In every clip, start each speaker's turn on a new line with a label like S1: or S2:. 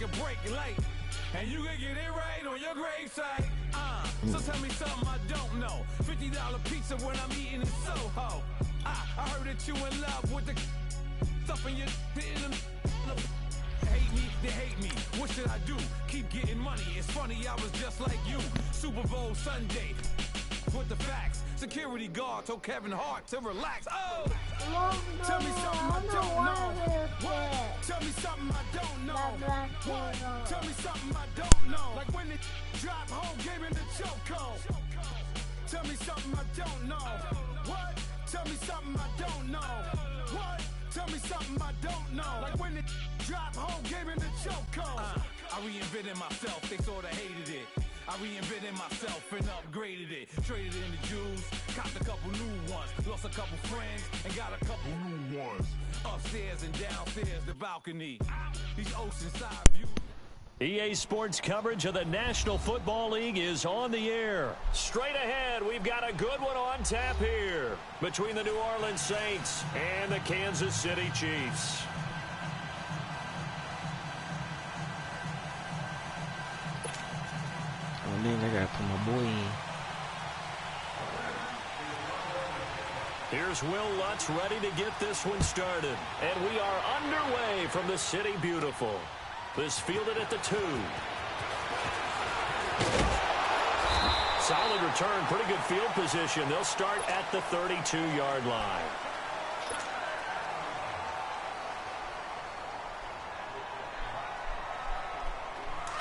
S1: take a break late, and you can get it right on your gravesite. So tell me something I don't know. $50 pizza when I'm eating in Soho. I heard that you in love with the stuff in your hate me, they hate me. What should I do? Keep getting money. It's funny, I was just like you. Super Bowl Sunday. With the facts, security guard told Kevin Hart to relax. Oh, tell me something I don't know. What? Tell me something I don't know. What? Tell me something I don't know. Like when they drop home, gave him the chokehold. Tell me something I don't know. What? Tell me something I don't know. What? Tell me something I don't know. Like when they drop home, gave him the chokehold. I reinvented myself, they sorta hated it. I reinvented myself and upgraded it. Traded in the Jews, copped a couple new ones. Lost a couple friends and got a couple new ones. Upstairs and downstairs, the balcony. These oceanside views.
S2: EA Sports coverage of the National Football League is on the air. Straight ahead, we've got a good one on tap here between the New Orleans Saints and the Kansas City Chiefs.
S3: And then I gotta put my boy in.
S2: Here's Will Lutz ready to get this one started. And we are underway from the City Beautiful. This fielded at the 2. Solid return, pretty good field position. They'll start at the 32-yard line.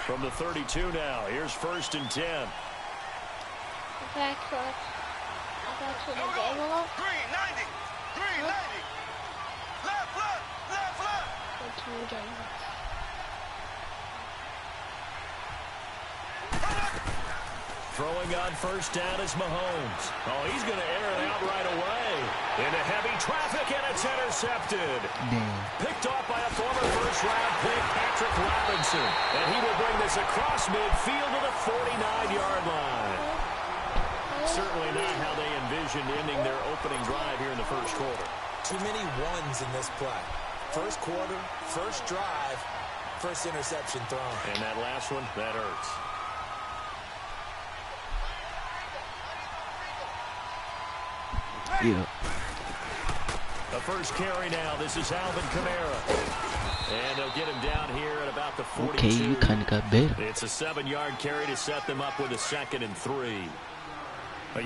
S2: From the 32 now, here's 1st and 10.
S4: Back foot. Back to the envelope.
S5: Green, 90. Green, 90. Left, left, left, left.
S4: Go to the envelope.
S2: Throwing on 1st down is Mahomes. Oh, he's going to air it out right away. Into heavy traffic, and it's intercepted. Picked off by a former first-round pick, Patrick Robinson. And he will bring this across midfield to the 49-yard line. Certainly not how they envisioned ending their opening drive here in the first quarter.
S6: Too many ones in this play. First quarter, first drive, first interception thrown.
S2: And that last one, that hurts.
S3: Yeah.
S2: The first carry now. This is Alvin Kamara. And they'll get him down here at about the 42.
S3: Okay, you kind of got better.
S2: It's a 7-yard carry to set them up with a 2nd and 3.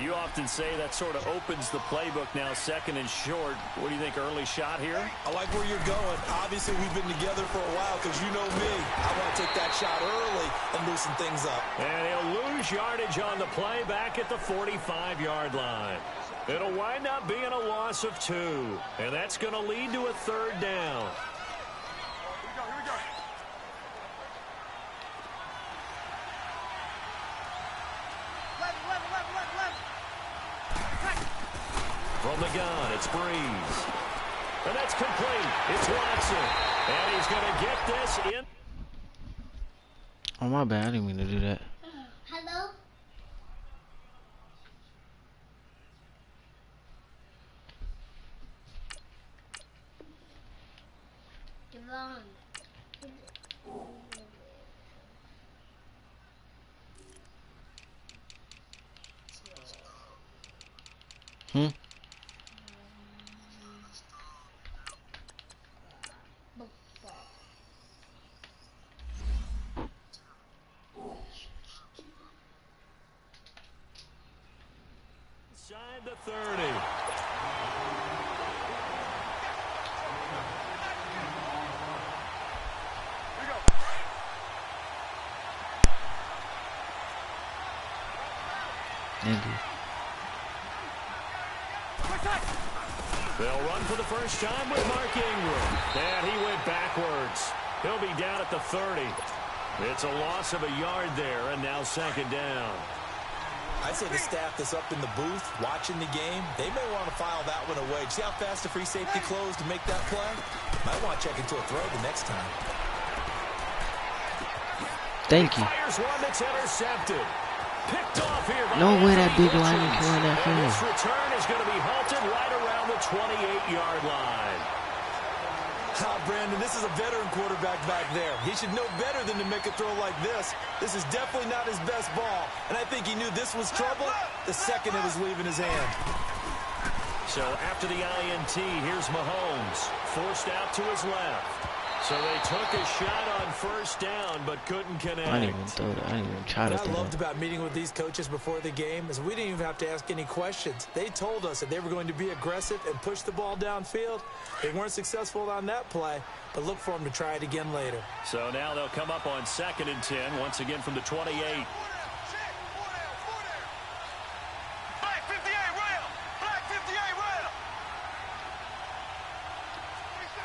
S2: You often say that sort of opens the playbook now, 2nd and short. What do you think, early shot here?
S6: I like where you're going. Obviously, we've been together for a while because you know me. I want to take that shot early and loosen things up.
S2: And he'll lose yardage on the play back at the 45-yard line. It'll wind up being a loss of 2. And that's going to lead to a 3rd down.
S5: Here we go.
S2: From the gun, it's Breeze. And that's complete. It's Watson. And he's going to get this in.
S3: Oh, my bad. I didn't mean to do that.
S4: Hello? Devon.
S2: Inside the 30. They'll run for the first time with Mark Ingram. And he went backwards. He'll be down at the 30. It's a loss of a yard there, and now 2nd down.
S6: I'd say the staff that's up in the booth watching the game, they may want to file that one away. See how fast the free safety closed to make that play? Might want to check into a throw the next time.
S3: Thank you.
S2: Fires one that's intercepted. Picked off here.
S3: No way that big lineman can run that
S2: And this
S3: fast.
S2: return is going to be halted right around the 28-yard line.
S6: Brandon, this is a veteran quarterback back there. He should know better than to make a throw like this. This is definitely not his best ball, and I think he knew this was trouble the second it was leaving his hand.
S2: So after the INT, here's Mahomes, forced out to his left. So they took a shot on first down, but couldn't connect.
S3: I didn't even throw that. I didn't even try to
S6: What I
S3: throw
S6: loved
S3: that.
S6: about meeting with these coaches before the game is we didn't even have to ask any questions. They told us that they were going to be aggressive and push the ball downfield. They weren't successful on that play, but look for them to try it again later.
S2: So now they'll come up on 2nd and 10, once again from the 28.
S5: Black 58 rail. Black 58 rail. 47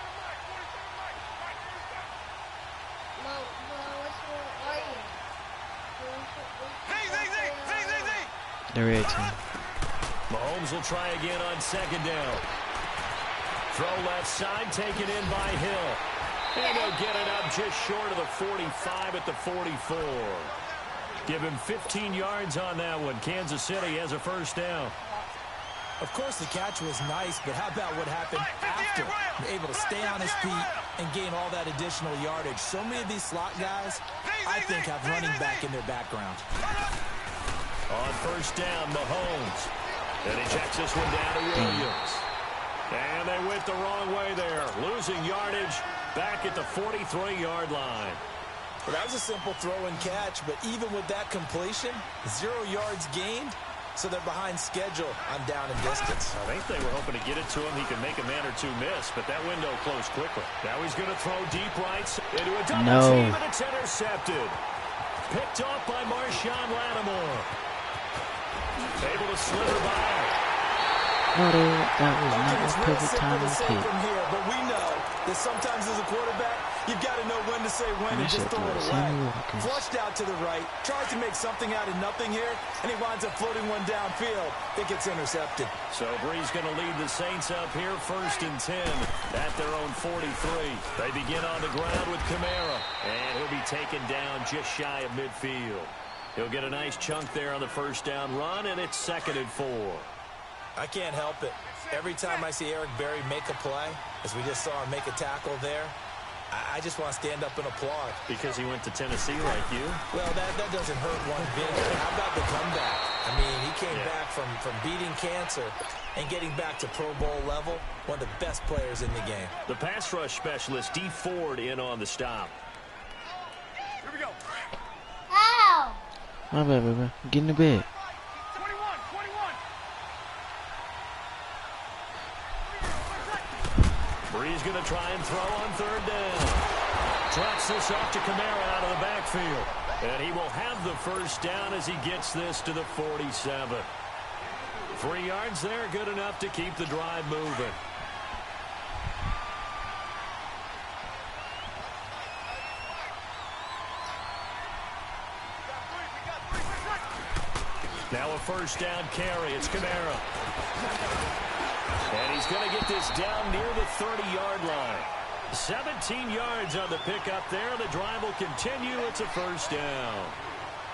S4: Mom, what's wrong? Are you?
S3: The red team.
S2: Mahomes will try again on 2nd down. Throw left side, taken in by Hill. And he'll get it up just short of the 45 at the 44. Give him 15 yards on that one. Kansas City has a first down.
S6: Of course, the catch was nice, but how about what happened after? Able to stay on his feet and gain all that additional yardage. So many of these slot guys, I think, have running back in their background.
S2: On first down, Mahomes. And he checks this one down to Williams. And they went the wrong way there. Losing yardage back at the 43-yard line.
S6: Well, that was a simple throw and catch, but even with that completion, 0 yards gained, so they're behind schedule on down and distance.
S2: I think they were hoping to get it to him. He could make a man or two miss, but that window closed quickly. Now he's going to throw deep right into a double team, and it's intercepted. Picked off by Marshawn Lattimore. Able to slither by.
S3: No, that was not a perfect time to pick.
S6: From here, but we know that sometimes as a quarterback, you've got to know when to say when and just throw it away. Flushed out to the right, tries to make something out of nothing here, and he winds up floating one downfield that gets intercepted.
S2: So Bree's going to lead the Saints up here 1st and 10 at their own 43. They begin on the ground with Kamara, and he'll be taken down just shy of midfield. He'll get a nice chunk there on the first down run, and it's 2nd and 4.
S6: I can't help it. Every time I see Eric Berry make a play, as we just saw him make a tackle there, I just want to stand up and applaud.
S2: Because he went to Tennessee like you?
S6: Well, that doesn't hurt one bit. How about the comeback? I mean, he came back from beating cancer and getting back to Pro Bowl level. One of the best players in the game.
S2: The pass rush specialist, D. Ford, in on the stop.
S5: Here we go.
S4: Ow!
S3: My bad, baby. Get in the bed.
S5: 21.
S2: Bree's going to try and throw on 3rd down. Drops this off to Kamara out of the backfield. And he will have the first down as he gets this to the 47. 3 yards there, good enough to keep the drive moving. Now a first down carry. It's Kamara. And he's going to get this down near the 30-yard line. 17 yards on the pickup there. The drive will continue. It's a first down.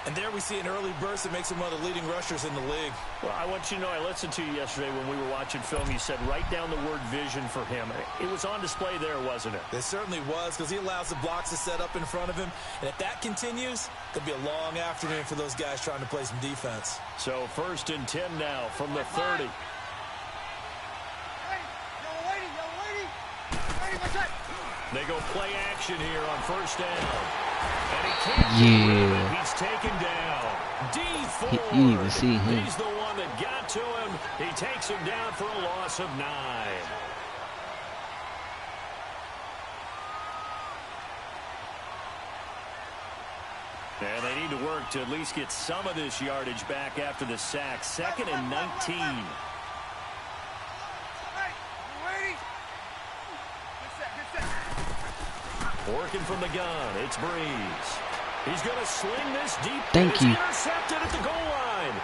S6: And there we see an early burst that makes him one of the leading rushers in the league.
S2: Well, I want you to know, I listened to you yesterday when we were watching film. You said write down the word vision for him. It was on display there, wasn't it?
S6: It certainly was, because he allows the blocks to set up in front of him. And if that continues, it'll be a long afternoon for those guys trying to play some defense.
S2: So 1st and 10 now from the 30. They go play action here on first down. And he can't do it. He's taken down. D. Ford.
S3: You even see him.
S2: He's the one that got to him. He takes him down for a loss of 9. And they need to work to at least get some of this yardage back after the sack. 2nd and 19. Working from the gun, it's Breeze. He's going to sling this deep.
S3: Thank you.
S2: Intercepted at the goal line.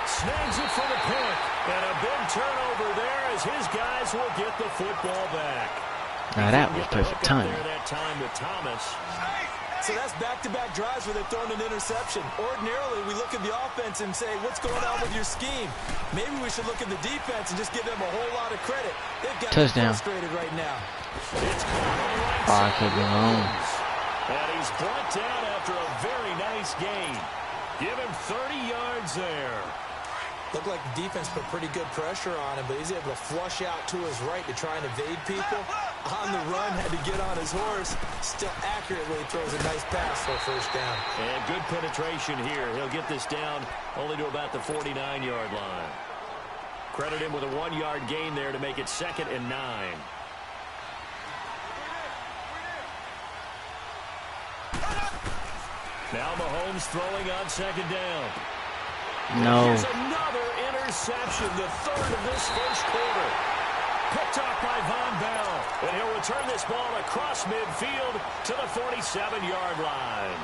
S2: Snags it for the pick. And a big turnover there as his guys will get the football back.
S3: Now that was perfect timing.
S2: That time with Thomas.
S6: So that's back-to-back drives where they've thrown an interception. Ordinarily, we look at the offense and say, what's going on with your scheme? Maybe we should look at the defense and just give them a whole lot of credit. They've got
S3: touchdown.
S6: Frustrated right now.
S2: It's caught on the right
S3: Oh, I
S2: side.
S3: could be wrong.
S2: And he's brought down after a very nice gain. Give him 30 yards there.
S6: Looked like the defense put pretty good pressure on him, but he's able to flush out to his right to try and evade people. On the run, had to get on his horse. Still accurately throws a nice pass for a first down.
S2: And good penetration here. He'll get this down only to about the 49-yard line. Credit him with a 1-yard gain there to make it 2nd and 9. Now Mahomes throwing on 2nd down.
S3: No.
S2: Here's another interception, the 3rd of this first quarter. Picked off by Von Bell. And he'll return this ball across midfield to the 47-yard line.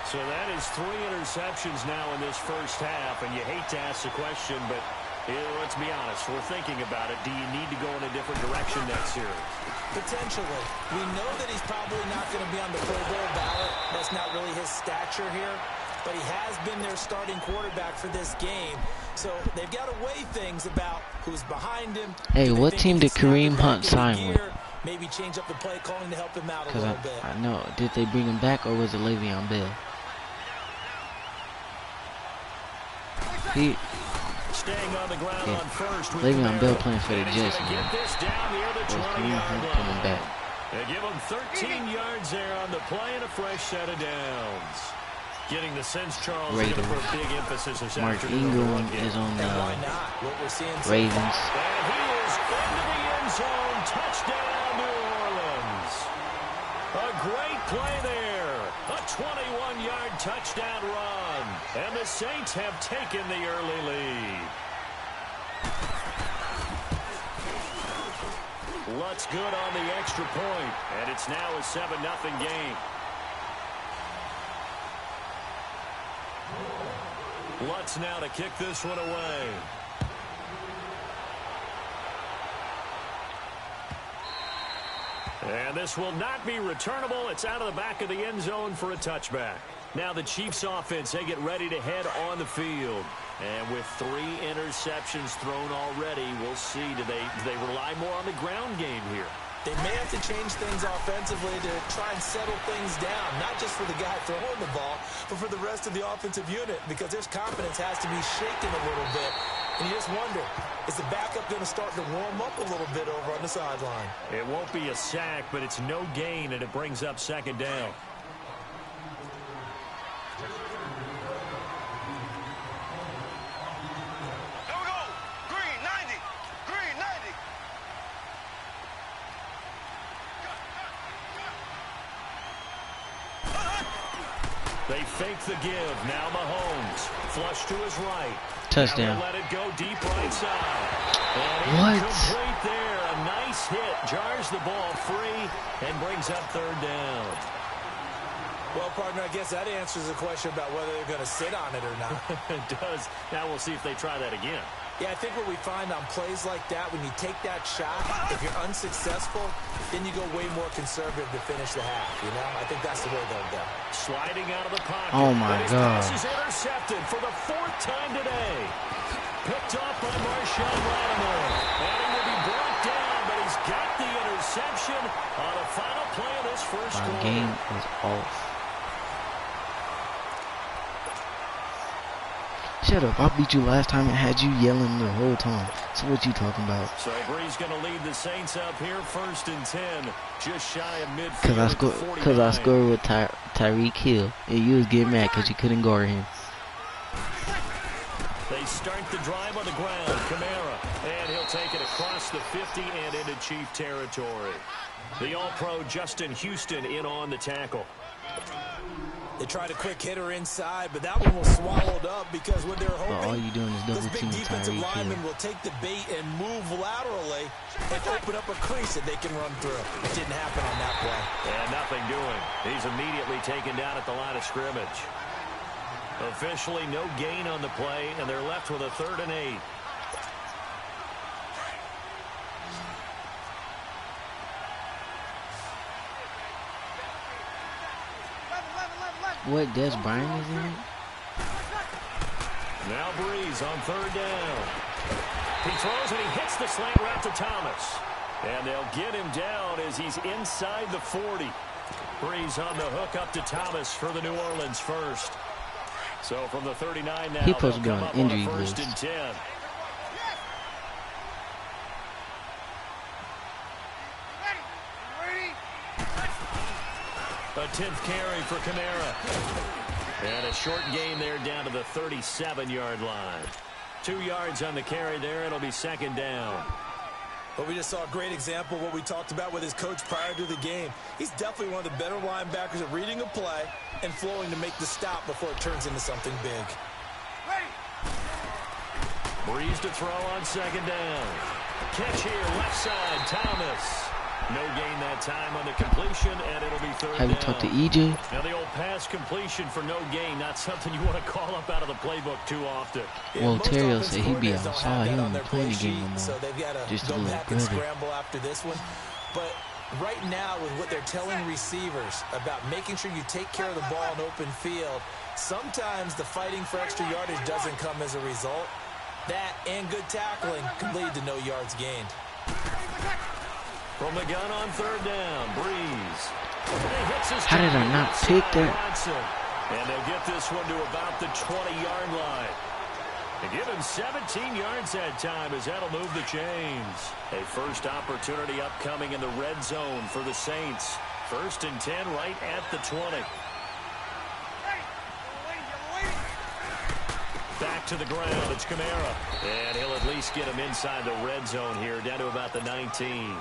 S2: So that is 3 interceptions now in this first half. And you hate to ask the question, but let's be honest. We're thinking about it. Do you need to go in a different direction next series?
S6: Potentially. We know that he's probably not going to be on the Pro Bowl ballot. That's not really his stature here. But he has been their starting quarterback for this game. So they've got to weigh things about who's behind him.
S3: Hey, what team did Kareem Hunt sign with?
S6: Maybe change up the play calling to help him out a
S3: Because
S6: little bit.
S3: I know. Did they bring him back or was it Le'Veon Bell?
S2: Staying on the ground on first with
S3: Le'Veon Bell playing for the
S2: and
S3: Jets,
S2: he's
S3: man.
S2: gonna get this down near the
S3: Kareem
S2: 20-yard
S3: Hunt
S2: line.
S3: coming back.
S2: They give him 13 yards there on the play and a fresh set of downs. Getting the sense Charles is going to put a big emphasis this
S3: Mark
S2: afternoon.
S3: Ingram is on the Ravens.
S2: And he is into the end zone. Touchdown, New Orleans. A great play there. A 21-yard touchdown run. And the Saints have taken the early lead. Lutz good on the extra point. And it's now a 7-0 game. Lutz now to kick this one away. And this will not be returnable. It's out of the back of the end zone for a touchback. Now the Chiefs offense, they get ready to head on the field. And with 3 interceptions thrown already, we'll see. Do they rely more on the ground game here?
S6: They may have to change things offensively to try and settle things down, not just for the guy throwing the ball, but for the rest of the offensive unit, because their confidence has to be shaken a little bit. And you just wonder, is the backup going to start to warm up a little bit over on the sideline?
S2: It won't be a sack, but it's no gain, and it brings up 2nd down. They fake the give. Now Mahomes. Flush to his right.
S3: Touchdown.
S2: Now let it go deep right side. And
S3: What?
S2: incomplete there. A nice hit. Jars the ball free and brings up 3rd down.
S6: Well, partner, I guess that answers the question about whether they're going to sit on it or not.
S2: It does. Now we'll see if they try that again.
S6: Yeah, I think what we find on plays like that, when you take that shot, if you're unsuccessful, then you go way more conservative to finish the half, you know? I think that's the way they'll go.
S2: Sliding out of the pocket.
S3: Oh, my God.
S2: This is intercepted for the 4th time today. Picked off by Marshawn Lattimore. And he will be brought down, but he's got the interception on the final play of this first quarter.
S3: My game is off. Shut up. I beat you last time and had you yelling the whole time. So what you talking about?
S2: So Bree's going to lead the Saints up here 1st and 10. Just shy of midfield.
S3: Because I scored with Tyreek Hill. And you was getting mad because you couldn't guard him.
S2: They start the drive on the ground. Kamara. And he'll take it across the 50 and into Chief territory. The All-Pro Justin Houston in on the tackle.
S6: They tried a quick hitter inside, but that one was swallowed up because what they're hoping,
S3: all you doing is double
S6: those big
S3: team
S6: defensive
S3: Tyreek Hill.
S6: linemen will take the bait and move laterally and open up a crease that they can run through. It didn't happen on that play.
S2: And nothing doing. He's immediately taken down at the line of scrimmage. Officially no gain on the play, and they're left with a 3rd and 8.
S3: What, Des Bryant is in it?
S2: Now Breeze on 3rd down. He throws and he hits the slant route to Thomas. And they'll get him down as he's inside the 40. Breeze on the hook up to Thomas for the New Orleans first. So from the 39 now,
S3: he supposed to be
S2: come
S3: on
S2: up
S3: injury
S2: on a
S3: list.
S2: 1st and 10. A 10th carry for Kamara. And a short gain there down to the 37-yard line. 2 yards on the carry there. It'll be 2nd down.
S6: But we just saw a great example of what we talked about with his coach prior to the game. He's definitely one of the better linebackers at reading a play and flowing to make the stop before it turns into something big.
S2: Breeze to throw on 2nd down. Catch here, left side, Thomas. No gain that time on the completion, and it'll be 3rd down.
S3: Have you talked to EJ?
S2: Now the old pass completion for no gain, not something you want to call up out of the playbook too often.
S3: Well, Terrell said he'd be outside. He don't be playing the game no more.
S6: So they've got to
S3: just
S6: go
S3: a little
S6: back and
S3: brother.
S6: scramble after this one. But right now, with what they're telling receivers about making sure you take care of the ball in open field, sometimes the fighting for extra yardage doesn't come as a result. That and good tackling can lead to no yards gained.
S2: From the gun on 3rd down, Breeze.
S3: How did I not pick that?
S2: And they'll get this one to about the 20-yard line. They give him 17 yards that time as that'll move the chains. A first opportunity upcoming in the red zone for the Saints. 1st and 10 right at the 20. Back to the ground, it's Kamara. And he'll at least get him inside the red zone here, down to about the 19.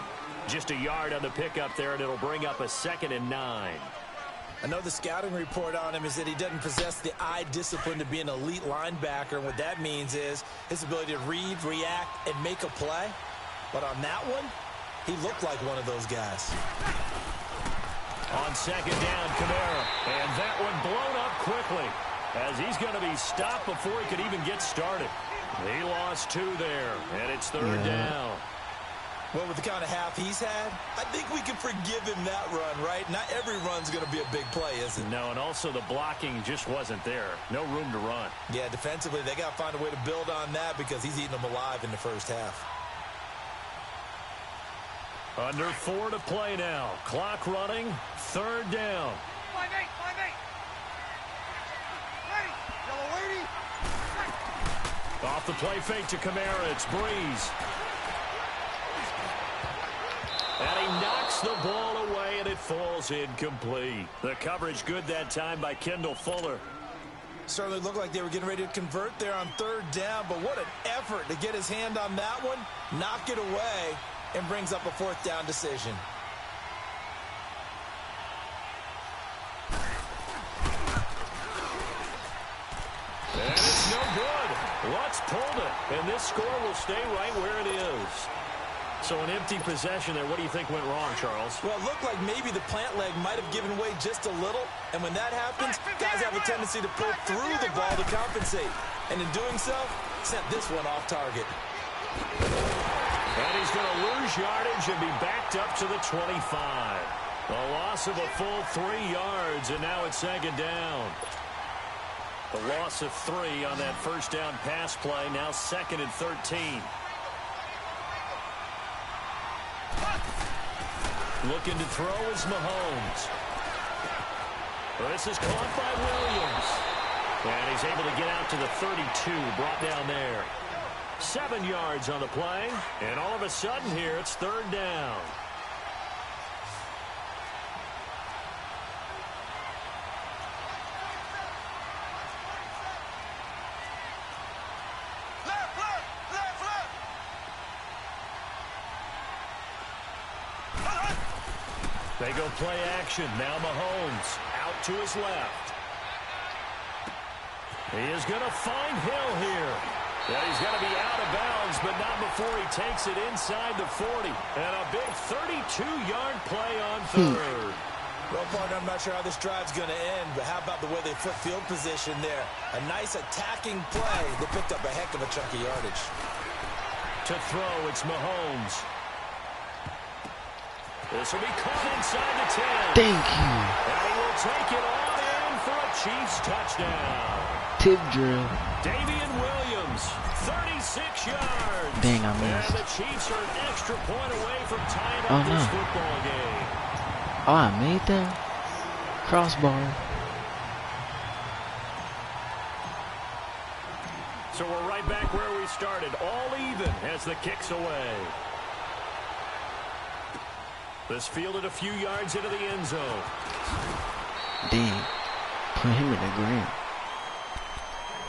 S2: Just a yard on the pickup there, and it'll bring up a 2nd and 9.
S6: I know the scouting report on him is that he doesn't possess the eye discipline to be an elite linebacker. And what that means is his ability to read, react, and make a play. But on that one, he looked like one of those guys.
S2: On 2nd down, Kamara. And that one blown up quickly, as he's going to be stopped before he could even get started. He lost 2 there, and it's 3rd down.
S6: Well, with the kind of half he's had, I think we can forgive him that run, right? Not every run's going to be a big play, is it?
S2: No, and also the blocking just wasn't there. No room to run.
S6: Yeah, defensively, they got to find a way to build on that because he's eating them alive in the first half.
S2: Under 4 to play now. Clock running. 3rd down.
S5: 5-8. Ready. Yellow lady.
S2: Off the play fake to Kamara. It's Breeze. And he knocks the ball away, and it falls incomplete. The coverage good that time by Kendall Fuller.
S6: Certainly looked like they were getting ready to convert there on 3rd down, but what an effort to get his hand on that one, knock it away, and brings up a 4th down decision.
S2: And it's no good. Lutz pulled it, and this score will stay right where it is. So an empty possession there. What do you think went wrong, Charles?
S6: Well, it looked like maybe the plant leg might have given way just a little. And when that happens, guys have a tendency to pull through the ball to compensate. And in doing so, sent this one off target.
S2: And he's going to lose yardage and be backed up to the 25. A loss of a full 3 yards, and now it's 2nd down. The loss of 3 on that 1st down pass play. Now 2nd and 13. Looking to throw is Mahomes. This is caught by Williams. And he's able to get out to the 32, brought down there. 7 yards on the play. And all of a sudden here, it's 3rd down. They go play action. Now Mahomes out to his left. He is going to find Hill here. Yeah, he's going to be out of bounds, but not before he takes it inside the 40. And a big 32-yard play on 3rd.
S6: Well, partner, I'm not sure how this drive's going to end, but how about the way they flip field position there? A nice attacking play that picked up a heck of a chunk of yardage.
S2: To throw, it's Mahomes. This will be caught inside the 10.
S3: Thank you.
S2: And he will take it on in for a Chiefs touchdown.
S3: Tip drill.
S2: Davian Williams, 36 yards.
S3: Dang, I missed.
S2: And the Chiefs are an extra point away from tying up this football game.
S3: Oh, I made that. Crossbar.
S2: So we're right back where we started, all even as the kick's away. This fielded a few yards into the end zone.
S3: Dang. Put him in the ground.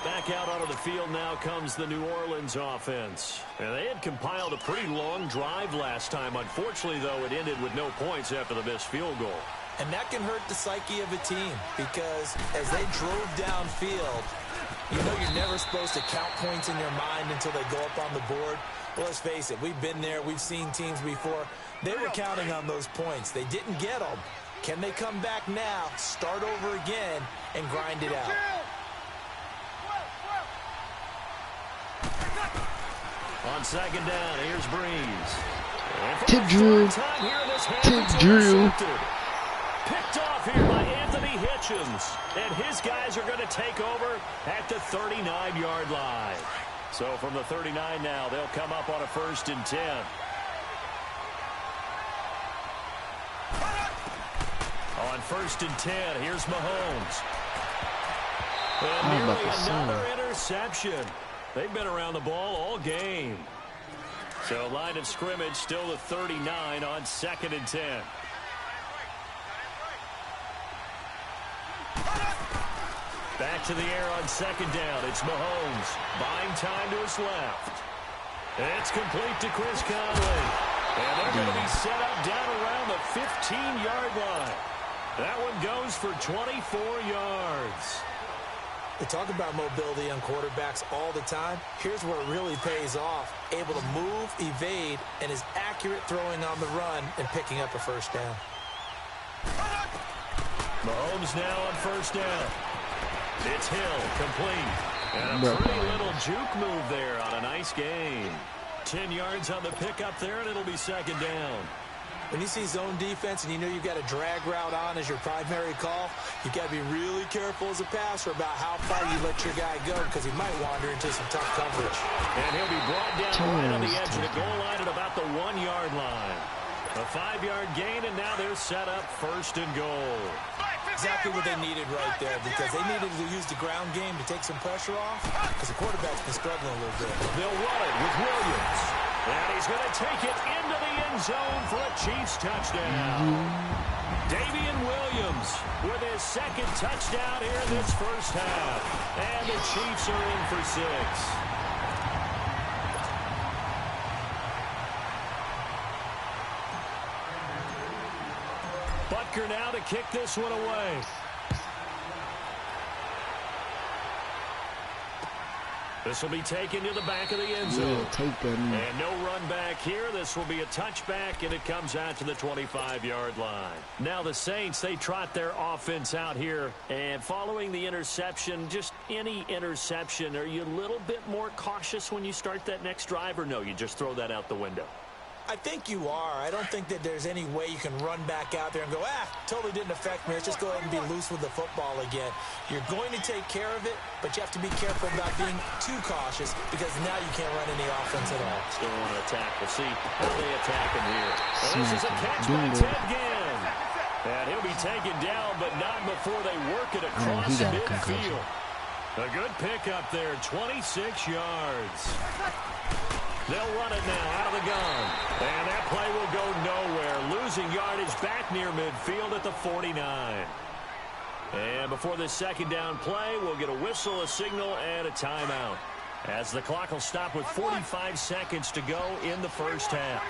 S2: Back out onto the field now comes the New Orleans offense. And they had compiled a pretty long drive last time. Unfortunately, though, it ended with no points after the missed field goal.
S6: And that can hurt the psyche of a team because as they drove downfield, you know you're never supposed to count points in your mind until they go up on the board. Well, let's face it, we've been there. We've seen teams before. They were counting on those points. They didn't get them. Can they come back now, start over again, and grind it out?
S2: On second down, here's Breeze.
S3: Tip drill. Tip drill.
S2: Picked off here by Anthony Hitchens. And his guys are going to take over at the 39-yard line. So from the 39 now, they'll come up on a 1st and 10. On 1st and 10, here's Mahomes. And nearly another interception. They've been around the ball all game. So line of scrimmage still the 39 on 2nd and 10. Back to the air on 2nd down. It's Mahomes. Buying time to his left. It's complete to Chris Conley. And they're going to be set up down around the 15-yard line. That one goes for 24 yards.
S6: We talk about mobility on quarterbacks all the time. Here's where it really pays off. Able to move, evade, and is accurate throwing on the run and picking up a 1st down.
S2: Mahomes now on 1st down. It's Hill, complete. And a pretty little juke move there on a nice game. 10 yards on the pickup there, and it'll be 2nd down.
S6: When you see zone defense and you know you've got a drag route on as your primary call, you've got to be really careful as a passer about how far you let your guy go because he might wander into some tough coverage.
S2: And he'll be brought down right on the edge of the goal line at about the 1-yard line. A 5-yard gain, and now they're set up 1st and goal.
S6: Exactly what they needed right there because they needed to use the ground game to take some pressure off because the quarterback's been struggling a little bit.
S2: They'll run it with Williams. And he's going to take it into the end zone for a Chiefs touchdown. Davian Williams with his 2nd touchdown here in this 1st half. And the Chiefs are in for 6. Butker now to kick this one away. This will be taken to the back of the end zone.
S3: Yeah, take that in.
S2: And no run back here. This will be a touchback, and it comes out to the 25-yard line. Now the Saints, they trot their offense out here. And following the interception, just any interception, are you a little bit more cautious when you start that next drive, or no, you just throw that out the window?
S6: I think you are. I don't think that there's any way you can run back out there and go, totally didn't affect me. Let's just go ahead and be loose with the football again. You're going to take care of it, but you have to be careful about being too cautious because now you can't run any offense at all.
S2: Still want to attack. We'll see how they attack him here. Well, this is a catch by Ted Ginn. And he'll be taken down, but not before they work it across midfield. A good pickup there, 26 yards. They'll run it now out of the gun. And that play will go nowhere. Losing yardage back near midfield at the 49. And before this 2nd down play, we'll get a whistle, a signal, and a timeout. As the clock will stop with 45 seconds to go in the 1st half.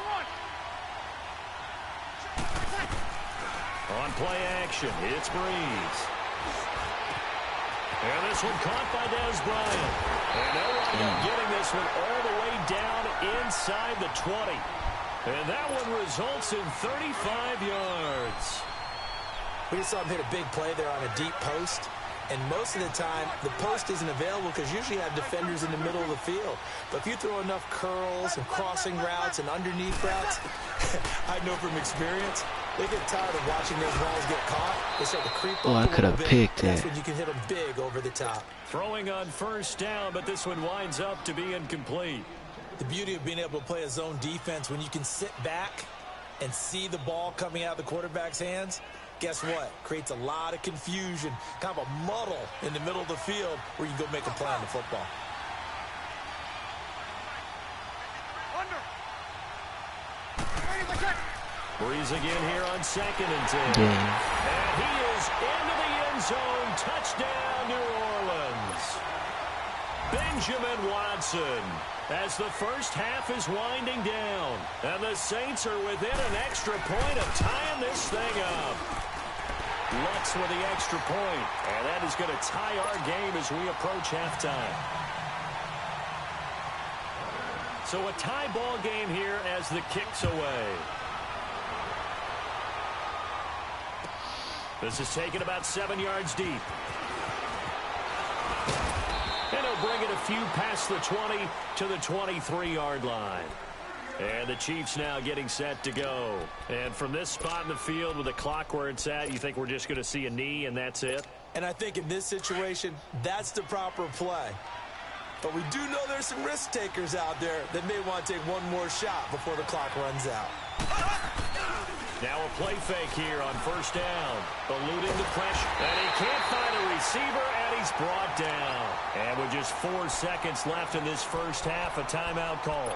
S2: On play action, it's Breeze. And this one caught by Dez Bryant. And they'll wind up getting this one all the way down inside the 20. And that one results in 35 yards.
S6: We just saw him hit a big play there on a deep post. And most of the time, the post isn't available because usually you have defenders in the middle of the field. But if you throw enough curls and crossing routes and underneath routes, I know from experience, They get tired of watching those balls get caught. They start to creep up.
S3: Oh, I could have picked
S6: That's
S3: that.
S6: when you can hit them big over the top.
S2: Throwing on first down, but this one winds up to be incomplete.
S6: The beauty of being able to play a zone defense when you can sit back and see the ball coming out of the quarterback's hands, guess what? Creates a lot of confusion, kind of a muddle in the middle of the field where you go make a play on the football.
S2: Breeze again here on 2nd and 10.
S3: Damn.
S2: And he is into the end zone. Touchdown, New Orleans. Benjamin Watson, as the first half is winding down. And the Saints are within an extra point of tying this thing up. Lutz with the extra point. And that is going to tie our game as we approach halftime. So a tie ball game here as the kick's away. This is taken about 7 yards deep. And he'll bring it a few past the 20 to the 23-yard line. And the Chiefs now getting set to go. And from this spot in the field with the clock where it's at, you think we're just going to see a knee and that's it?
S6: And I think in this situation, that's the proper play. But we do know there's some risk takers out there that may want to take one more shot before the clock runs out.
S2: Now a play fake here on first down. Eluding the pressure. And he can't find a receiver, and he's brought down. And with just 4 seconds left in this first half, a timeout call.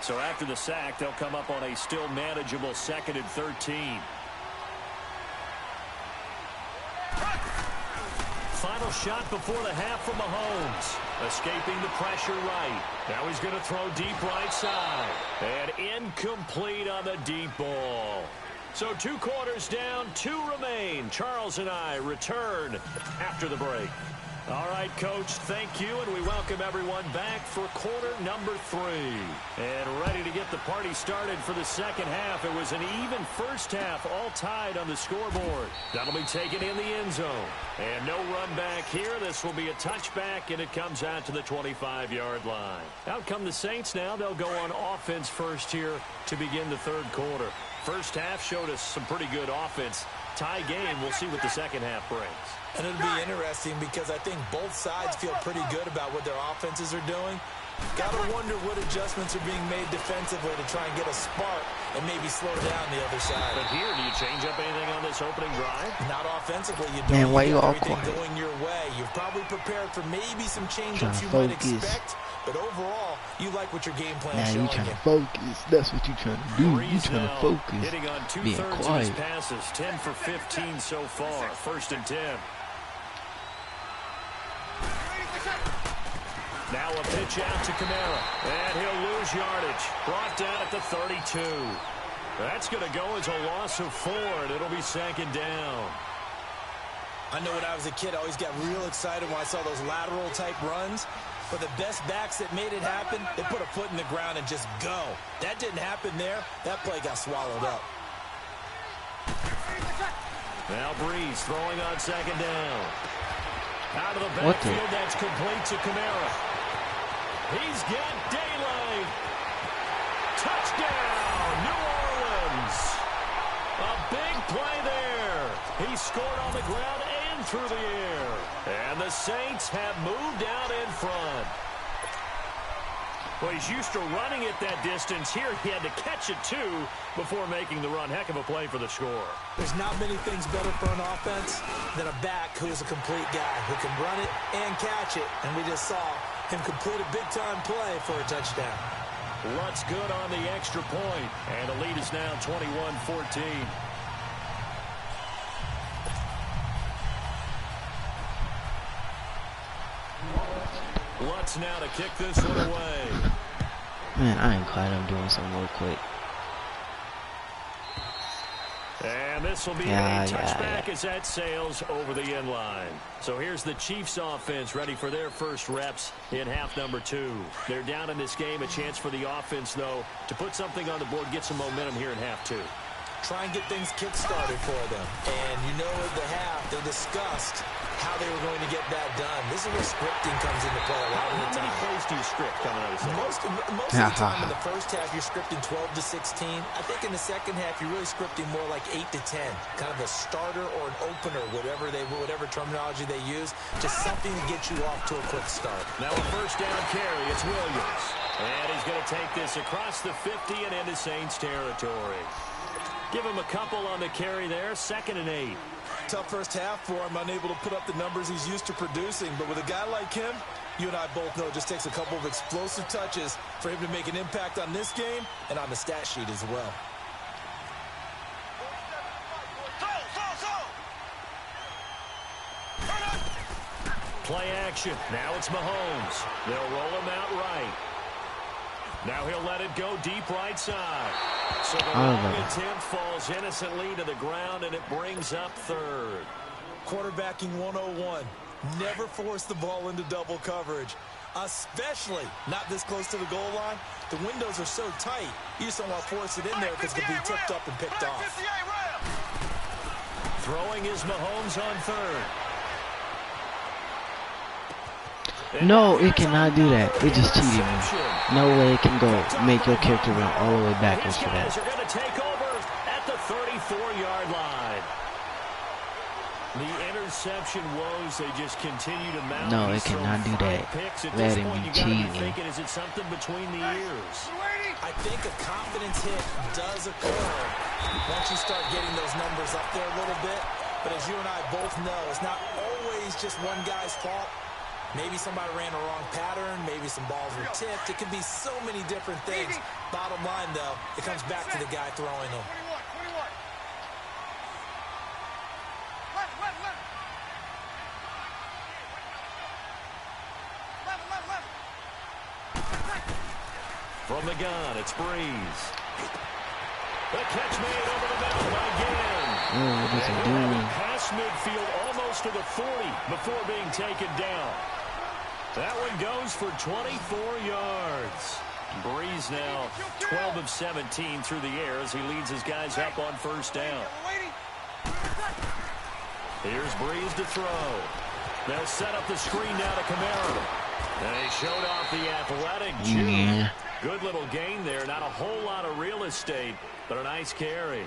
S2: So after the sack, they'll come up on a still manageable 2nd and 13. Final shot before the half from Mahomes. Escaping the pressure right. Now he's going to throw deep right side. And incomplete on the deep ball. So 2 quarters down, 2 remain. Charles and I return after the break. All right, Coach, thank you, and we welcome everyone back for quarter number 3. And ready to get the party started for the second half. It was an even first half, all tied on the scoreboard. That'll be taken in the end zone. And no run back here. This will be a touchback, and it comes out to the 25-yard line. Out come the Saints now. They'll go on offense first here to begin the third quarter. First half showed us some pretty good offense. Tie game, we'll see what the second half brings.
S6: And it'll be interesting because I think both sides feel pretty good about what their offenses are doing. Got to wonder what adjustments are being made defensively to try and get a spark and maybe slow down the other side.
S2: But here, do you change up anything on this opening drive?
S6: Not offensively. You don't.
S3: Man, why you all
S6: everything
S3: quiet?
S6: going your way. You've probably prepared for maybe some change-ups you might expect. But overall, you like what your game plan is showing you.
S3: Now you trying to focus. That's what you trying to do. You trying to focus.
S2: Hitting on
S3: Being
S2: 2/3 of
S3: quiet.
S2: his passes, 10 for 15 so far. 1st and 10. Now a pitch out to Kamara. And he'll lose yardage. Brought down at the 32. That's going to go as a loss of 4, and it'll be 2nd down.
S6: I know when I was a kid, I always got real excited when I saw those lateral-type runs. But the best backs that made it happen, they put a foot in the ground and just go. That didn't happen there. That play got swallowed up.
S2: Now Breeze throwing on 2nd down. Out of the backfield, that's complete to Kamara. He's got daylight. Touchdown, New Orleans. A big play there. He scored on the ground and through the air. And the Saints have moved out in front. Well, he's used to running it that distance. Here he had to catch it, too, before making the run. Heck of a play for the score.
S6: There's not many things better for an offense than a back who is a complete guy who can run it and catch it. And we just saw him complete a big-time play for a touchdown.
S2: Lutz good on the extra point. And the lead is now 21-14. Lutz now to kick this one away.
S3: Man, I ain't quiet. I'm doing something real quick.
S2: And this will be a touchback as that sails over the end line. So here's the Chiefs offense ready for their first reps in half number 2. They're down in this game. A chance for the offense, though, to put something on the board, get some momentum here in half 2.
S6: try and get things kick-started for them. And you know at the half, they discussed how they were going to get that done. This is where scripting comes into play a lot of the time.
S2: How many plays do you script coming out of the
S6: Most of the time in the first half, you're scripting 12 to 16. I think in the second half, you're really scripting more like 8 to 10. Kind of a starter or an opener, whatever terminology they use. Just something to get you off to a quick start.
S2: Now a first down carry. It's Williams. And he's going to take this across the 50 and into Saints territory. Give him a couple on the carry there. 2nd and 8.
S6: Tough first half for him, unable to put up the numbers he's used to producing. But with a guy like him, you and I both know it just takes a couple of explosive touches for him to make an impact on this game and on the stat sheet as well.
S2: Play action. Now it's Mahomes. They'll roll him out right. Now he'll let it go deep right side. So the long attempt falls innocently to the ground, and it brings up 3rd.
S6: Quarterbacking 101. Never force the ball into double coverage, especially not this close to the goal line. The windows are so tight, you just don't want to force it in there because it could be tipped up and picked off.
S2: Throwing is Mahomes on 3rd.
S3: No, it cannot do that. It just cheated me. No way it can go make your character run all the way backwards for that.
S2: These guys are going to take over at the 34-yard line. The interception woes, they just continue to mount.
S3: No, it cannot do that. That ain't be cheating.
S2: Thinking, is it something between the ears?
S6: I think a confidence hit does occur once you start getting those numbers up there a little bit. But as you and I both know, it's not always just one guy's fault. Maybe somebody ran a wrong pattern. Maybe some balls were tipped. It could be so many different things. Bottom line, though, it comes back to the guy throwing them.
S2: From the gun, it's Breeze. The catch made over the middle by Ginn.
S3: What is he doing?
S2: Past midfield almost to the 40 before being taken down. That one goes for 24 yards. Breeze now 12 of 17 through the air as he leads his guys up on first down. Here's Breeze to throw. They'll set up the screen now to Kamara. And he showed off the athletic juke. Good little gain there. Not a whole lot of real estate, but a nice carry.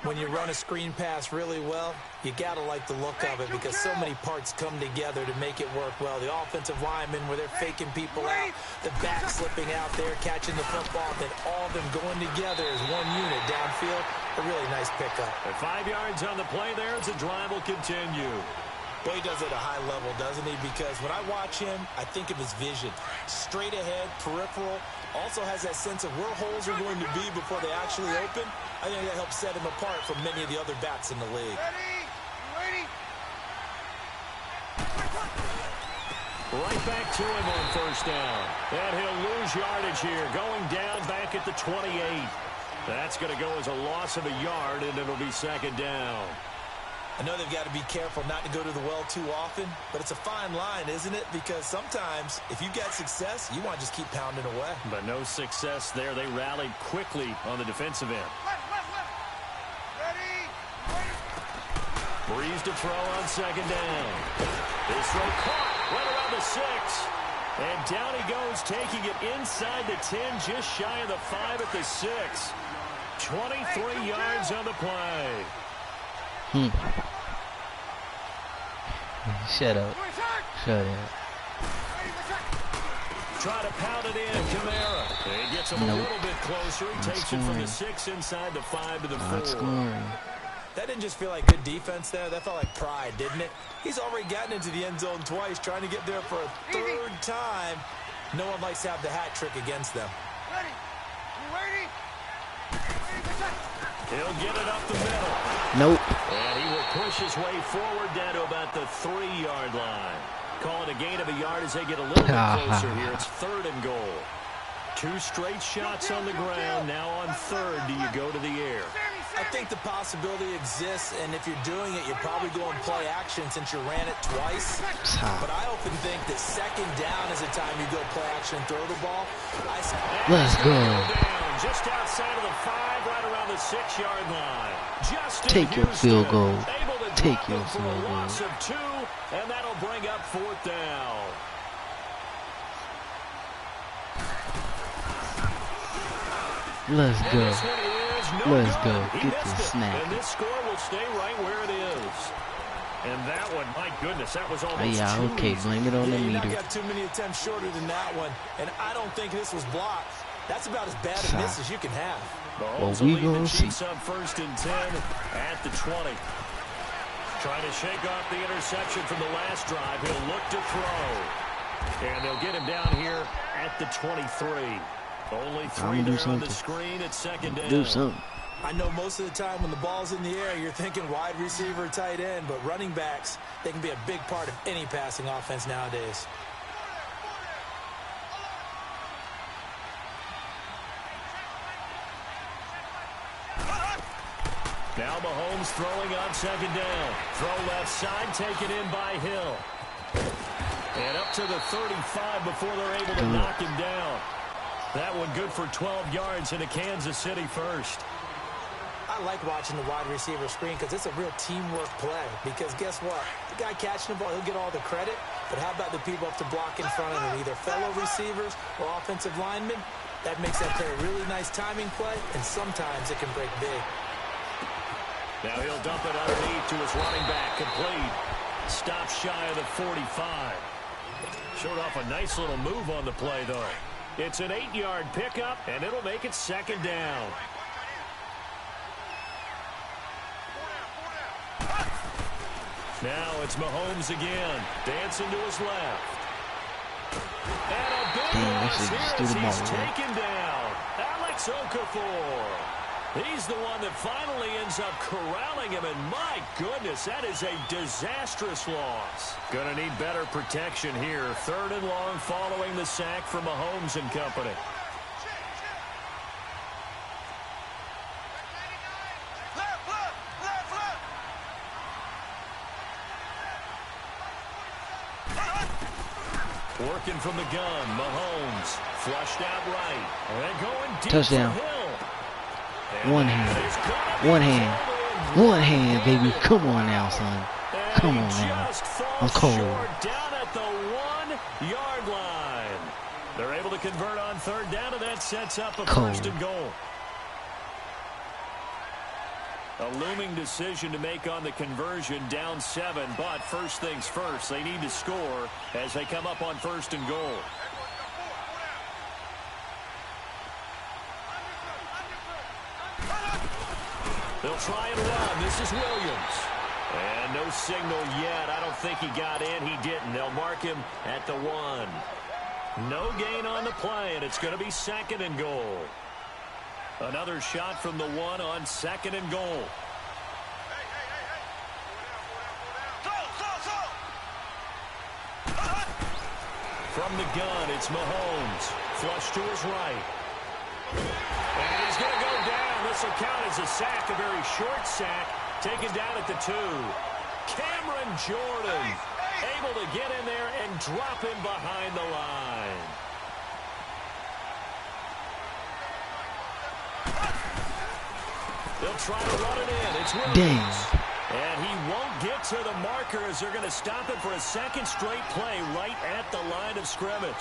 S6: When you run a screen pass really well, you got to like the look of it because so many parts come together to make it work well. The offensive linemen where they're faking people out, the back slipping out there, catching the football, then all of them going together as one unit downfield. A really nice pickup.
S2: At 5 yards on the play there, as the drive will continue.
S6: Well, he does it at a high level, doesn't he? Because when I watch him, I think of his vision. Straight ahead, peripheral. Also has that sense of where holes are going to be before they actually open. I think that helps set him apart from many of the other backs in the league.
S5: Ready?
S2: Right back to him on first down. And he'll lose yardage here. Going down back at the 28. That's going to go as a loss of a yard, and it'll be 2nd down.
S6: I know they've got to be careful not to go to the well too often, but it's a fine line, isn't it? Because sometimes, if you've got success, you want to just keep pounding away.
S2: But no success there. They rallied quickly on the defensive end.
S5: Ready?
S2: Breeze to throw on 2nd down. His throw caught right around the 6. And down he goes, taking it inside the 10, just shy of the 5 at the 6. 23 yards on the play.
S3: Shut up. Shut up.
S2: Try to pound it in, Kamara. He gets him a little bit closer. He takes it from the 6 inside the 5 to the 4.
S6: That didn't just feel like good defense there. That felt like pride, didn't it? He's already gotten into the end zone twice, trying to get there for a 3rd time. No one likes to have the hat trick against them.
S5: Ready? You ready?
S2: He'll get it up the middle.
S3: Nope.
S2: And he will push his way forward down to about the 3-yard line. Call it a gain of a yard as they get a little bit closer here. It's 3rd and goal. 2 straight shots on the ground. Now on 3rd, do you go to the air?
S6: I think the possibility exists, and if you're doing it, you're probably going play action since you ran it twice. But I often think that 2nd down is the time you go play action and throw the ball.
S3: Let's go.
S2: just outside of the 5, right around the 6-yard line. Justin
S3: Take your
S2: Houston,
S3: field goal.
S2: able to
S3: Take
S2: drop
S3: your
S2: him for a
S3: field goal.
S2: loss of 2, and that'll bring up 4th down.
S3: Let's
S2: And
S3: go.
S2: this one is no
S3: Let's
S2: good.
S3: go.
S2: He
S3: Get
S2: missed
S3: this
S2: it.
S3: snap.
S2: And this score will stay right where it is. And that one, my goodness, that was almost
S3: Yeah,
S2: too
S3: okay,
S2: easy.
S3: blame it on the
S6: You
S3: meter.
S6: got too many attempts shorter than that one, and I don't think this was blocked. That's about as bad a miss as you can have.
S2: Mahomes
S3: Well, we
S2: will lead
S3: gonna
S2: the
S3: see.
S2: Chiefs up 1st and 10 at the 20. Trying to shake off the interception from the last drive. He'll look to throw. And they'll get him down here at the 23. Only 3 there on the screen at 2nd down.
S3: Do something.
S6: I know most of the time when the ball's in the air, you're thinking wide receiver, tight end, but running backs, they can be a big part of any passing offense nowadays.
S2: Now Mahomes throwing on 2nd down. Throw left side, taken in by Hill. And up to the 35 before they're able to knock him down. That one good for 12 yards into Kansas City first.
S6: I like watching the wide receiver screen because it's a real teamwork play. Because guess what? The guy catching the ball, he'll get all the credit. But how about the people up to block in front of him, either fellow receivers or offensive linemen? That makes that play a really nice timing play, and sometimes it can break big.
S2: Now he'll dump it underneath to his running back. Complete. Stop shy of the 45. Showed off a nice little move on the play, though. It's an 8-yard pickup, and it'll make it 2nd down. Now it's Mahomes again. Dancing to his left. And a big loss here as he's taken down. Alex Okafor. He's the one that finally ends up corralling him, and my goodness, that is a disastrous loss. Gonna need better protection here. 3rd and long following the sack from Mahomes and company. Working from the gun, Mahomes flushed out right. And going deep.
S3: Touchdown.
S2: For Hill.
S3: One hand. One hand. One hand, baby. Come on now, son. Come on now. I'm cold.
S2: Down at the 1-yard line. They're able to convert on 3rd down, and that sets up a 1st and goal. A looming decision to make on the conversion, down 7, but first things first, they need to score as they come up on 1st and goal. They'll try and run. This is Williams. And no signal yet. I don't think he got in. He didn't. They'll mark him at the 1. No gain on the play, and it's going to be 2nd and goal. Another shot from the 1 on 2nd and goal. From the gun, it's Mahomes. Flush to his right. And he's going to go down. This will count as a sack, a very short sack. Taken down at the 2. Cameron Jordan able to get in there and drop him behind the line. They'll try to run it in. It's Williams.
S3: Dang.
S2: And he won't get to the marker as they're going to stop it for a 2nd straight play right at the line of scrimmage.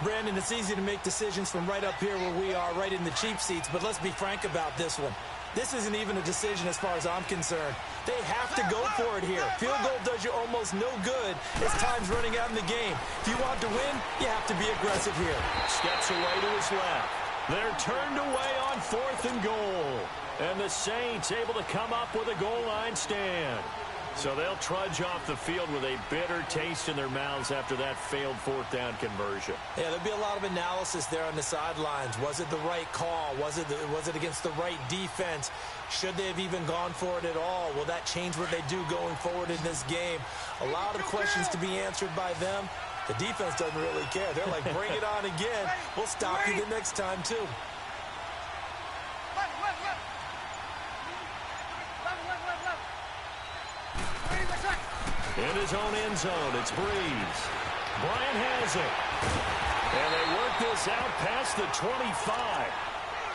S6: Brandon, it's easy to make decisions from right up here where we are, right in the cheap seats, but let's be frank about this one. This isn't even a decision as far as I'm concerned. They have to go for it here. Field goal does you almost no good as time's running out in the game. If you want to win, you have to be aggressive here.
S2: Steps away to his left. They're turned away on 4th and goal. And the Saints able to come up with a goal line stand. So they'll trudge off the field with a bitter taste in their mouths after that failed 4th down conversion.
S6: Yeah, there'll be a lot of analysis there on the sidelines. Was it the right call? Was it against the right defense? Should they have even gone for it at all? Will that change what they do going forward in this game? A lot of questions to be answered by them. The defense doesn't really care. They're like, bring it on again. We'll stop you the next time, too.
S2: In his own end zone, it's Breeze. Bryant has it. And they work this out past the 25.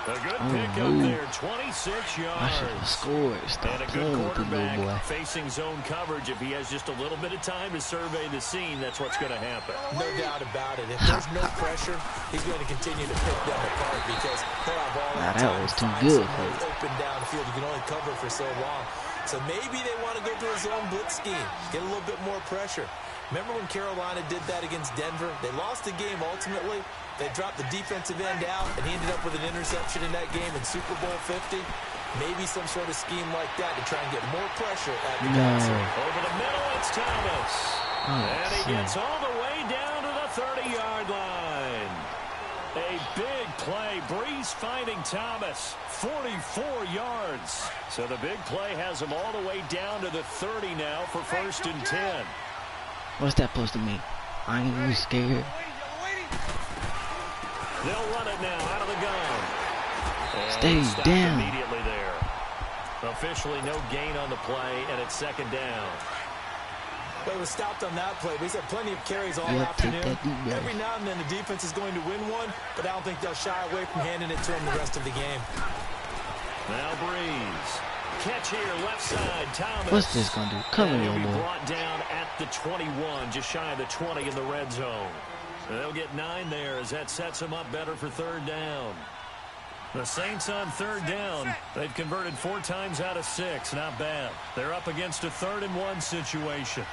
S2: A good pickup there, 26 yards.
S3: I should have scored. Stop playing with the little boy.
S2: Facing zone coverage, if he has just a little bit of time to survey the scene, that's what's going to happen.
S6: No doubt about it. If there's no pressure, he's going to continue to pick them apart because he'll have all that time.
S3: That was too good.
S6: Open down the field, you can only cover for so long. So maybe they want to go to a zone blitz scheme, get a little bit more pressure. Remember when Carolina did that against Denver? They lost the game ultimately. They dropped the defensive end out, and he ended up with an interception in that game in Super Bowl 50. Maybe some sort of scheme like that to try and get more pressure at the guys.
S2: Over the middle, it's Thomas. And he gets all the way down to the 30-yard line. A big play. Breeze finding Thomas. 44 yards. So the big play has him all the way down to the 30 now for 1st and 10.
S3: What's that supposed to mean? I ain't really scared.
S2: They'll run it now out of the gun.
S3: Stay down.
S2: Immediately there. Officially no gain on the play, and it's 2nd down.
S6: Well, it was stopped on that play, but he's had plenty of carries all afternoon. Every now and then the defense is going to win one, but I don't think they'll shy away from handing it to him the rest of the game.
S2: Now Breeze. Catch here, left side, Thomas.
S3: What's this going to do? Come on,
S2: he'll be
S3: boy.
S2: brought down at the 21, just shy of the 20 in the red zone. And they'll get 9 there as that sets them up better for 3rd down. The Saints on 3rd down. They've converted 4 times out of 6. Not bad. They're up against a 3rd and 1 situation.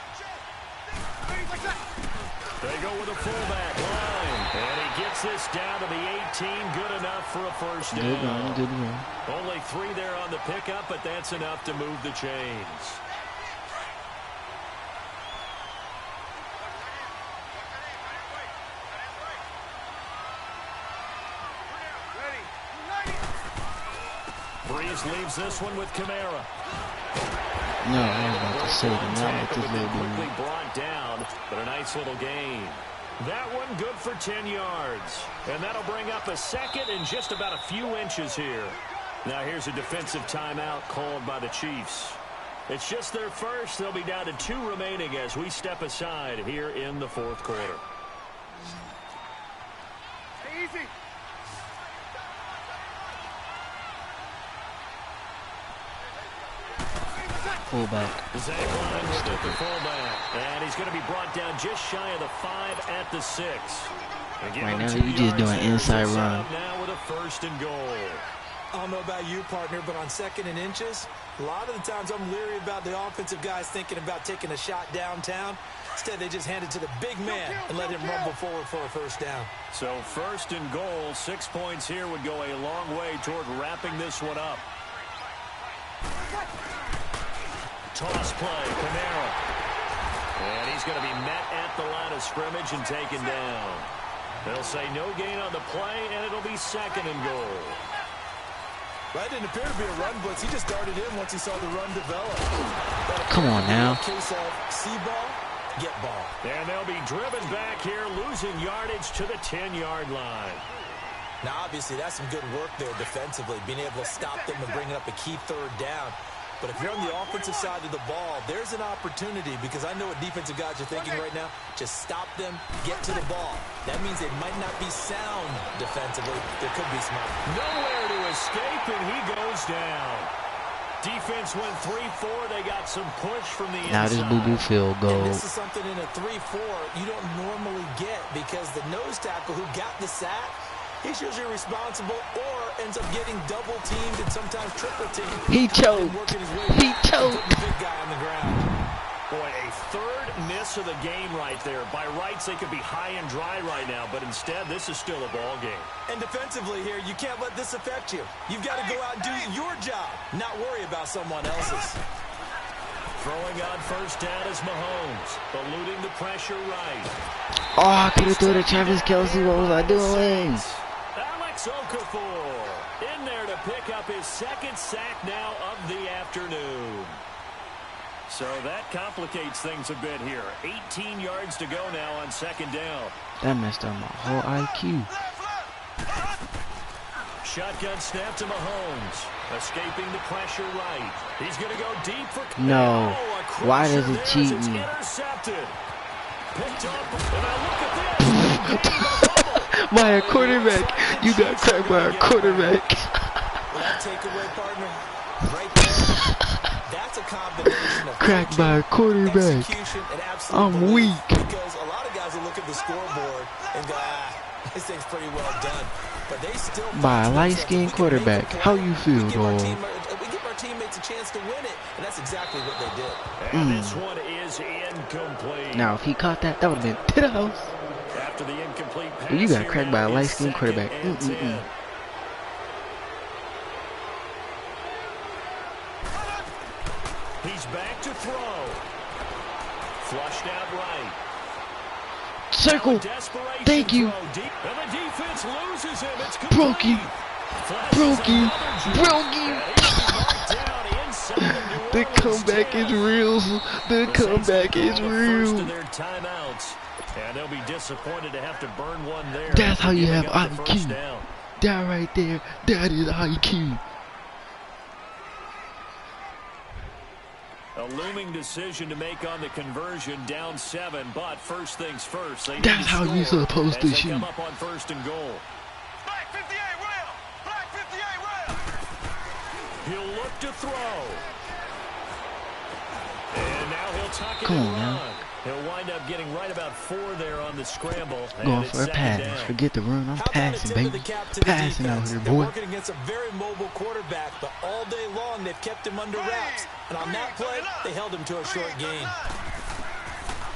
S2: They go with a fullback line. And he gets this down to the 18. Good enough for a 1st down.
S3: Good run.
S2: Only 3 there on the pickup, but that's enough to move the chains. Breeze leaves this one with Kamara.
S3: No, I was about to say not with this little
S2: quickly brought down, but a nice little gain. That one good for 10 yards. And that'll bring up a 2nd and just about a few inches here. Now here's a defensive timeout called by the Chiefs. It's just their first. They'll be down to 2 remaining as we step aside here in the 4th quarter.
S5: Easy.
S3: fullback.
S2: Zach Line with the fullback. And he's going to be brought down just shy of the 5 at the 6.
S3: Right now, you just doing inside run.
S2: Now with a 1st and goal.
S6: I don't know about you, partner, but on 2nd and inches, a lot of the times I'm leery about the offensive guys thinking about taking a shot downtown. Instead, they just hand it to the big man and let him rumble forward for a 1st down.
S2: So 1st and goal, 6 points here would go a long way toward wrapping this one up. Toss play, Kamara. And he's going to be met at the line of scrimmage and taken down. They'll say no gain on the play, and it'll be 2nd and goal.
S6: That didn't appear to be a run blitz. He just darted in once he saw the run develop.
S3: Come on now.
S6: Case of see ball, get ball.
S2: And they'll be driven back here, losing yardage to the 10-yard line.
S6: Now, obviously, that's some good work there defensively, being able to stop them and bringing up a key 3rd down. But if you're on the offensive side of the ball, there's an opportunity because I know what defensive guys are thinking right now. Just stop them, get to the ball. That means they might not be sound defensively. There could be some.
S2: Nowhere to escape, and he goes down. Defense went 3-4. They got some push from the inside.
S3: Now this boo-boo field goal.
S6: And this is something in a 3-4 you don't normally get because the nose tackle who got the sack, he's usually responsible or ends up getting double teamed and sometimes triple teamed.
S3: He choked. He choked.
S6: The big guy on the ground.
S2: Boy, a 3rd miss of the game right there. By rights, they could be high and dry right now, but instead, this is still a ball game.
S6: And defensively here, you can't let this affect you. You've got to go out and do your job, not worry about someone else's.
S2: Throwing on 1st down is Mahomes, eluding the pressure right.
S3: Oh, I could have thrown to Travis Kelce. What was I doing?
S2: Alex Okafor in there to pick up his 2nd sack now of the afternoon. So that complicates things a bit here. 18 yards to go now on 2nd down.
S3: That messed up my whole IQ.
S2: Shotgun snap to Mahomes. Escaping the pressure right. He's going to go deep for...
S3: No. Why does it cheat me?
S2: Intercepted. Picked up. And now look at this.
S3: by a quarterback. You got cracked by a quarterback.
S6: That takeaway, partner, right there. That's a combination of
S3: Cracked by a quarterback.
S6: execution and absolute
S3: I'm
S6: belief.
S3: weak.
S6: Because a lot of guys will look at the scoreboard and go, this thing's pretty well done. But they still
S3: By a light-skinned quarterback. How you feel, dog?
S6: We give our teammates a chance to win it, and that's exactly what they did.
S2: And this one is incomplete.
S3: Now, if he caught that, that would have been to the house.
S2: After the incomplete pass,
S3: You got cracked by a light-skinned quarterback.
S2: He's back to throw. Flushed out right.
S3: Circle. Thank you.
S2: And the defense loses him. It's
S3: Broke you. Broke you. Broke you. The comeback is real. The comeback is real.
S2: And they'll be disappointed to have to burn one there.
S3: That's how you have IQ. That right there. That is IQ.
S2: A looming decision to make on the conversion, down 7, but first things first.
S3: That's how you're supposed to shoot.
S2: Come up on 1st and goal.
S5: Black 58 rail. Black 58 rail.
S2: He'll look to throw. And now he'll tuck it
S3: Come
S2: and
S3: on,
S2: run.
S3: man.
S2: He'll wind up getting right about 4 there on the scramble.
S3: Going for a pass. Forget the run. I'm passing, baby. Passing out here, boy.
S6: Working against a very mobile quarterback, but all day long they've kept him under wraps. And on that play, they held him to a short gain.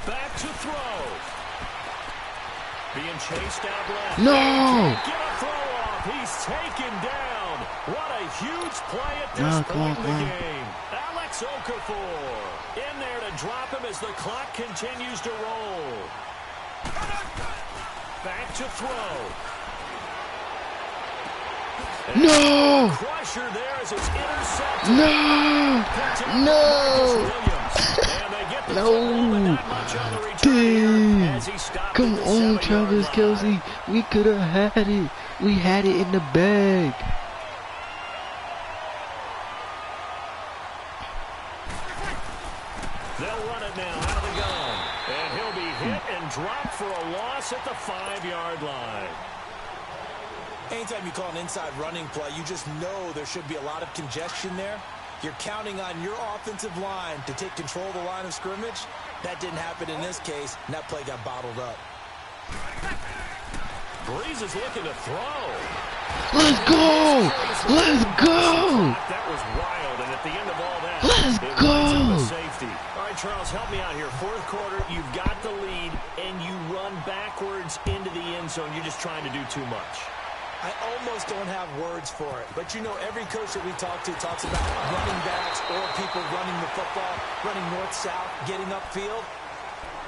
S2: Back to throw. Being chased out left.
S3: No!
S2: Get a throw off. He's taken down. What a huge play at this
S3: Come
S2: point in the
S3: on.
S2: game. Alex Okafor in there to drop him as the clock continues to roll. Back to throw.
S3: No!
S2: Crusher there as it's intercepted.
S3: No! No! No! Damn! Come on, Travis Kelce. We could have had it. We had it in the bag.
S2: They'll run it now out of the gun. And he'll be hit and dropped for a loss at the 5-yard line.
S6: Anytime you call an inside running play, you just know there should be a lot of congestion there. You're counting on your offensive line to take control of the line of scrimmage. That didn't happen in this case, and that play got bottled up.
S2: Breeze is looking to throw.
S3: Let's go! Let's go!
S2: That was wild, and at the end of all that,
S3: Let's
S2: it
S3: go!
S2: was a safety. All right, Charles, help me out here. 4th quarter, you've got the lead, and you run backwards into the end zone. You're just trying to do too much.
S6: I almost don't have words for it, but you know every coach that we talk to talks about running backs or people running the football, running north-south, getting upfield.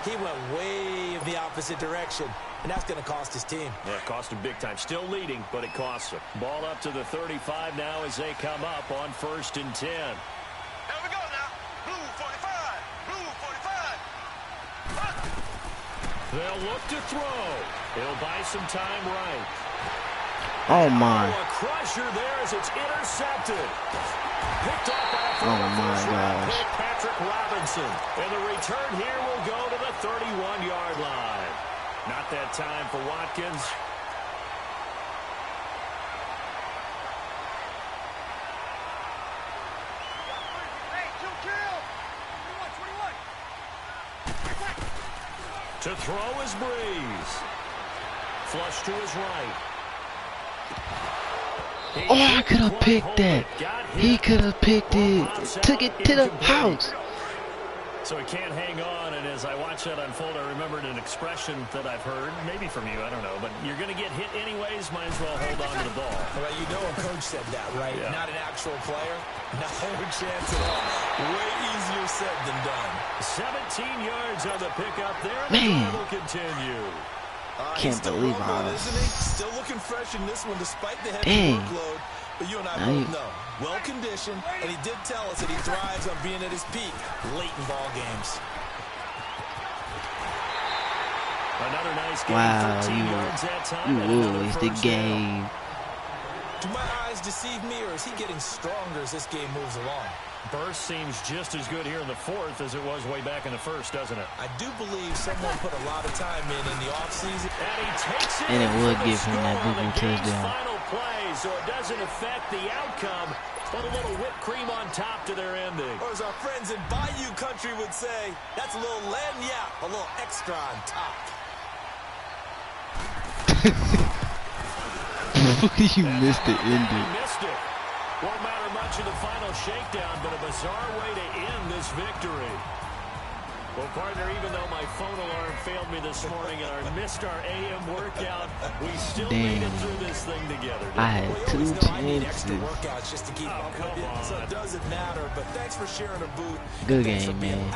S6: He went way in the opposite direction, and that's going to cost his team.
S2: Yeah, it cost him big time. Still leading, but it costs him. Ball up to the 35 now as they come up on 1st and 10.
S5: Here we go now. Blue 45. Blue 45.
S2: They'll look to throw. He'll buy some time right.
S3: Oh my.
S2: A crusher there as it's intercepted. Picked off by a
S3: Oh my gosh.
S2: pick, Patrick Robinson. And the return here will go to the 31-yard line. Not that time for Watkins.
S5: Hey, 2 kills. 21.
S2: To throw is Breeze. Flush to his right.
S3: Oh, I could have picked that. He could have picked it. Took it to the house.
S2: So he can't hang on, and as I watch that unfold, I remembered an expression that I've heard, maybe from you, I don't know, but you're going to get hit anyways, might as well hold on to the ball.
S6: Well, you know a coach said that, right?
S2: Yeah.
S6: Not an actual player. No chance at all. Way easier said than done.
S2: 17 yards on the pickup there.
S3: Man.
S2: The drive will continue.
S3: Can't believe all
S6: isn't he?
S3: this.
S6: Still looking fresh in this one despite the heavy
S3: Dang.
S6: workload. But you and I
S3: Now
S6: both
S3: you-
S6: know. Well-conditioned, and he did tell us that he thrives on being at his peak late in ball games.
S2: Another nice game.
S3: Wow,
S2: 13
S3: you-
S2: yards that time,
S3: You
S2: and another
S3: ruined the
S2: first down.
S3: game.
S6: Do my eyes deceive me, or is he getting stronger as this game moves along?
S2: burst seems just as good here in the fourth as it was way back in the first, doesn't it?
S6: I do believe someone put a lot of time in the offseason.
S2: And he takes it.
S3: And it would give him that big touchdown.
S2: Final play, so it doesn't affect the outcome, but a little whipped cream on top to their ending.
S6: Or as our friends in Bayou Country would say, that's a little lagniappe, a little extra on top.
S3: You missed the ending.
S2: Missed it. Won't matter much in the final shakedown, but a bizarre way to end this victory. Well, partner, even though my phone alarm failed me this morning and I missed our AM workout, we still made it through this thing together.
S3: I had 2 chances.
S6: Workouts just to keep up with you, so it doesn't matter. But thanks for sharing a boot.
S3: Good game, man.